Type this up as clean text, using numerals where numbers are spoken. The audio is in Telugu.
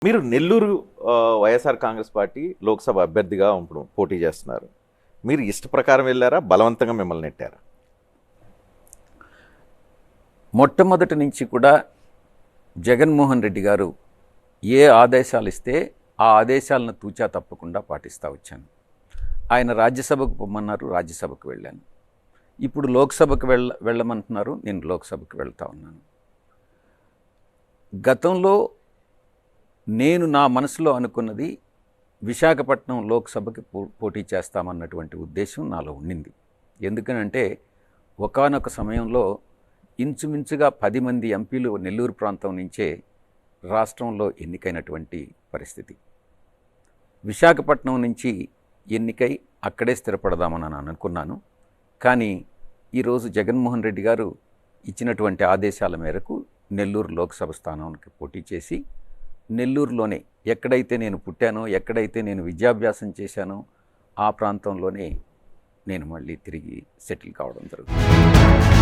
మీరు నెల్లూరు వైఎస్ఆర్ కాంగ్రెస్ పార్టీ లోక్సభ అభ్యర్థిగా ఇప్పుడు పోటీ చేస్తున్నారు. మీరు ఇష్ట ప్రకారం వెళ్ళారా, బలవంతంగా మిమ్మల్ని నెట్టారా? మొట్టమొదటి నుంచి కూడా జగన్మోహన్ రెడ్డి గారు ఏ ఆదేశాలు ఇస్తే ఆ ఆదేశాలను తూచా తప్పకుండా పాటిస్తూ వచ్చాను. ఆయన రాజ్యసభకు పొమ్మన్నారు, రాజ్యసభకు వెళ్ళాను. ఇప్పుడు లోక్సభకు వెళ్ళమంటున్నారు, నేను లోక్సభకు వెళ్తా ఉన్నాను. గతంలో నేను నా మనసులో అనుకున్నది విశాఖపట్నం లోక్సభకి పోటీ చేస్తామన్నటువంటి ఉద్దేశం నాలో ఉండింది. ఎందుకనంటే ఒకానొక సమయంలో ఇంచుమించుగా 10 మంది ఎంపీలు నెల్లూరు ప్రాంతం నుంచే రాష్ట్రంలో ఎన్నికైనటువంటి పరిస్థితి. విశాఖపట్నం నుంచి ఎన్నికై అక్కడే స్థిరపడదామని అనుకున్నాను. కానీ ఈరోజు జగన్మోహన్ రెడ్డి గారు ఇచ్చినటువంటి ఆదేశాల మేరకు నెల్లూరు లోక్సభ స్థానానికి పోటీ చేసి నెల్లూరులోనే ఎక్కడైతే నేను పుట్టానో, ఎక్కడైతే నేను విద్యాభ్యాసం చేశానో ఆ ప్రాంతంలోనే నేను మళ్ళీ తిరిగి సెటిల్ కావడం జరుగుతుంది.